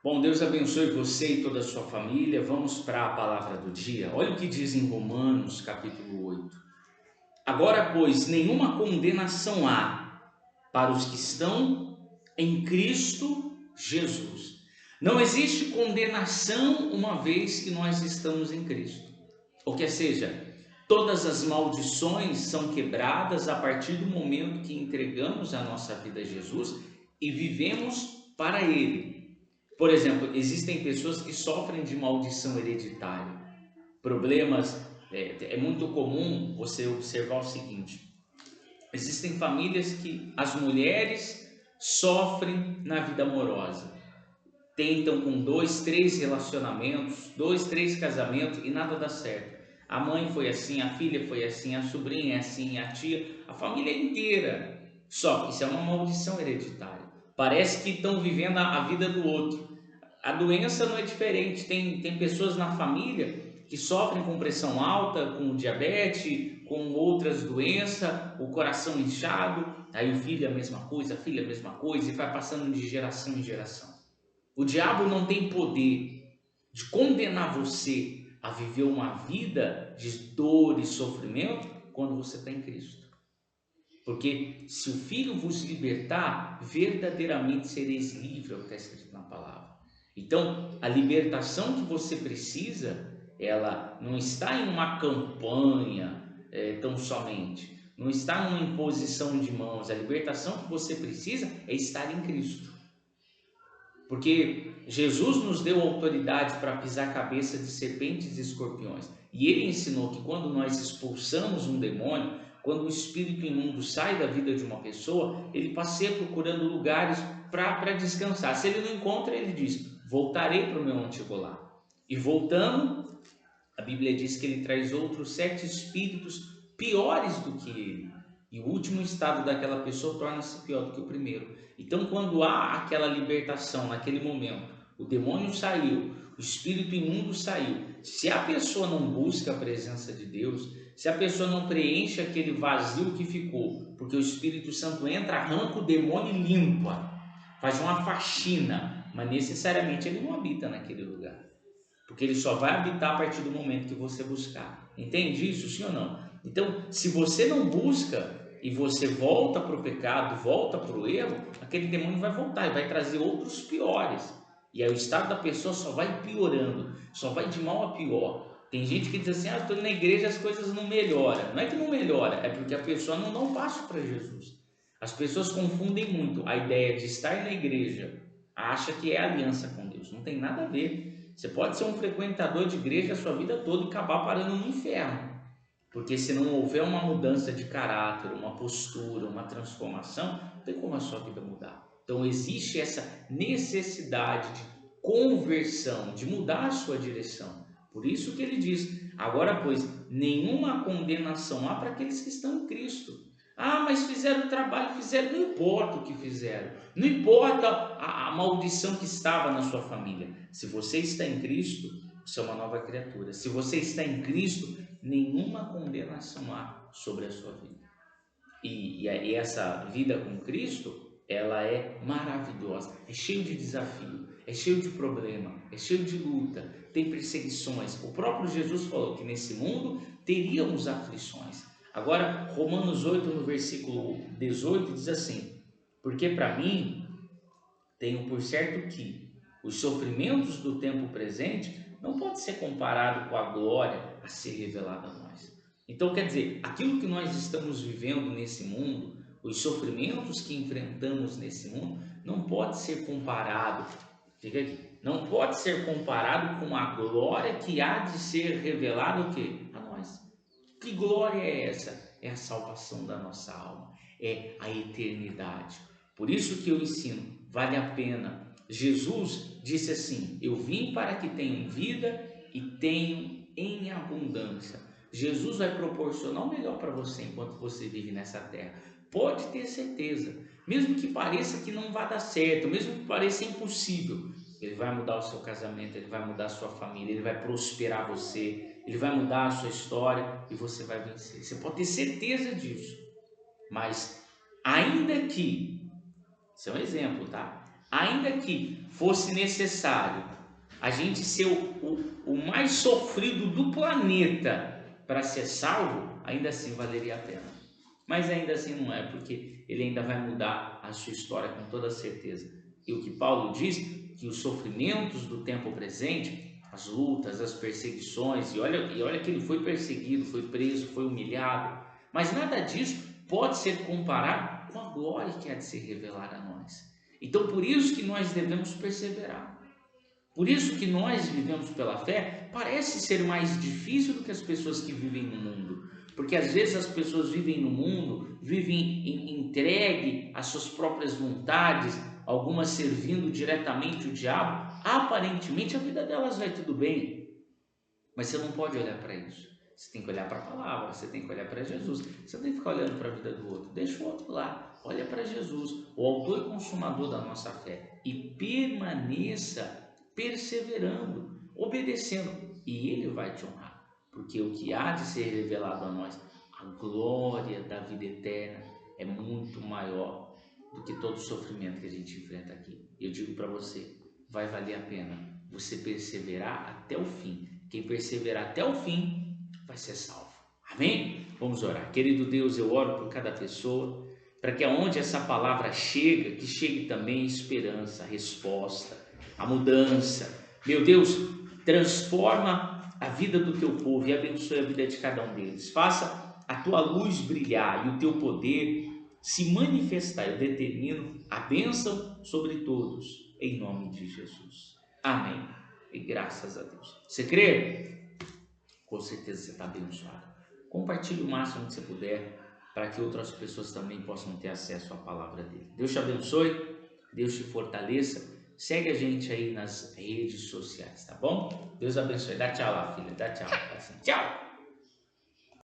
Bom, Deus abençoe você e toda a sua família. Vamos para a palavra do dia. Olha o que diz em Romanos, capítulo 8. Agora, pois, nenhuma condenação há para os que estão em Cristo Jesus. Não existe condenação uma vez que nós estamos em Cristo. Ou que seja, todas as maldições são quebradas a partir do momento que entregamos a nossa vida a Jesus e vivemos para Ele. Por exemplo, existem pessoas que sofrem de maldição hereditária. Problemas, é muito comum você observar o seguinte: existem famílias que as mulheres sofrem na vida amorosa, tentam com dois, três relacionamentos, dois, três casamentos e nada dá certo. A mãe foi assim, a filha foi assim, a sobrinha é assim, a tia, a família inteira. Só que isso é uma maldição hereditária. Parece que estão vivendo a vida do outro. A doença não é diferente. Tem pessoas na família que sofrem com pressão alta, com diabetes, com outras doenças, o coração inchado. Aí o filho é a mesma coisa, a filha é a mesma coisa, e vai passando de geração em geração. O diabo não tem poder de condenar você a viver uma vida de dor e sofrimento quando você está em Cristo. Porque se o Filho vos libertar, verdadeiramente sereis livres, é o que está escrito na palavra. Então, a libertação que você precisa, ela não está em uma campanha tão somente, não está numa imposição de mãos. A libertação que você precisa é estar em Cristo. Porque Jesus nos deu autoridade para pisar a cabeça de serpentes e escorpiões. E ele ensinou que quando nós expulsamos um demônio, quando o espírito imundo sai da vida de uma pessoa, ele passeia procurando lugares para descansar. Se ele não encontra, ele diz: voltarei para o meu antigo lar. E voltando, a Bíblia diz que ele traz outros 7 espíritos piores do que ele. E o último estado daquela pessoa torna-se pior do que o primeiro. Então, quando há aquela libertação naquele momento, o demônio saiu, o espírito imundo saiu. Se a pessoa não busca a presença de Deus, se a pessoa não preenche aquele vazio que ficou, porque o Espírito Santo entra, arranca o demônio e limpa, faz uma faxina, mas necessariamente ele não habita naquele lugar. Porque ele só vai habitar a partir do momento que você buscar. Entende isso, sim ou não? Então, se você não busca e você volta para o pecado, volta para o erro, aquele demônio vai voltar e vai trazer outros piores. E aí o estado da pessoa só vai piorando, só vai de mal a pior. Tem gente que diz assim: ah, estou na igreja e as coisas não melhoram. Não é que não melhora, é porque a pessoa não dá um passo para Jesus. As pessoas confundem muito a ideia de estar na igreja, acha que é aliança com Deus. Não tem nada a ver. Você pode ser um frequentador de igreja a sua vida toda e acabar parando no inferno. Porque se não houver uma mudança de caráter, uma postura, uma transformação, não tem como a sua vida mudar. Então existe essa necessidade de conversão, de mudar a sua direção. Por isso que ele diz: agora, pois, nenhuma condenação há para aqueles que estão em Cristo. Ah, mas fizeram o trabalho, fizeram, não importa o que fizeram, não importa a maldição que estava na sua família. Se você está em Cristo, você é uma nova criatura. Se você está em Cristo, nenhuma condenação há sobre a sua vida. E essa vida com Cristo, ela é maravilhosa, é cheio de desafio, é cheio de problema, é cheio de luta, tem perseguições. O próprio Jesus falou que nesse mundo teríamos aflições. Agora, Romanos 8, no versículo 18, diz assim: porque para mim, tenho por certo que os sofrimentos do tempo presente não podem ser comparados com a glória a ser revelada a nós. Então, quer dizer, aquilo que nós estamos vivendo nesse mundo, os sofrimentos que enfrentamos nesse mundo, não pode ser comparado, fica aqui, não pode ser comparado com a glória que há de ser revelada o quê? A nós. Que glória é essa? É a salvação da nossa alma, é a eternidade. Por isso que eu ensino, vale a pena. Jesus disse assim: eu vim para que tenham vida e tenham em abundância. Jesus vai proporcionar o melhor para você enquanto você vive nessa terra. Pode ter certeza, mesmo que pareça que não vai dar certo, mesmo que pareça impossível, ele vai mudar o seu casamento, ele vai mudar a sua família, ele vai prosperar você, ele vai mudar a sua história e você vai vencer. Você pode ter certeza disso. Mas ainda que, isso é um exemplo, tá? ainda que fosse necessário a gente ser o mais sofrido do planeta para ser salvo, ainda assim valeria a pena. Mas ainda assim não é, porque ele ainda vai mudar a sua história com toda certeza. E o que Paulo diz, que os sofrimentos do tempo presente, as lutas, as perseguições, e olha que ele foi perseguido, foi preso, foi humilhado, mas nada disso pode ser comparado com a glória que há de se revelar a nós. Então por isso que nós devemos perseverar. Por isso que nós vivemos pela fé, parece ser mais difícil do que as pessoas que vivem no mundo. Porque às vezes as pessoas vivem no mundo, vivem entregue às suas próprias vontades, algumas servindo diretamente o diabo. Aparentemente a vida delas vai tudo bem, mas você não pode olhar para isso. Você tem que olhar para a palavra, você tem que olhar para Jesus. Você não tem que ficar olhando para a vida do outro. Deixa o outro lá, olha para Jesus, o autor e consumador da nossa fé, e permaneça perseverando, obedecendo, e Ele vai te honrar. Porque o que há de ser revelado a nós, a glória da vida eterna, é muito maior do que todo o sofrimento que a gente enfrenta aqui. Eu digo para você, vai valer a pena você perseverar até o fim. Quem perseverar até o fim vai ser salvo. Amém? Vamos orar. Querido Deus, eu oro por cada pessoa, para que aonde essa palavra chega, que chegue também a esperança, a resposta, a mudança. Meu Deus, transforma a vida do teu povo e abençoe a vida de cada um deles. Faça a tua luz brilhar e o teu poder se manifestar. Eu determino a bênção sobre todos, em nome de Jesus. Amém. E graças a Deus. Você crê? Com certeza você está abençoado. Compartilhe o máximo que você puder, para que outras pessoas também possam ter acesso à palavra dele. Deus te abençoe, Deus te fortaleça. Segue a gente aí nas redes sociais, tá bom? Deus abençoe. Dá tchau lá, filha. Dá tchau. Assim, tchau.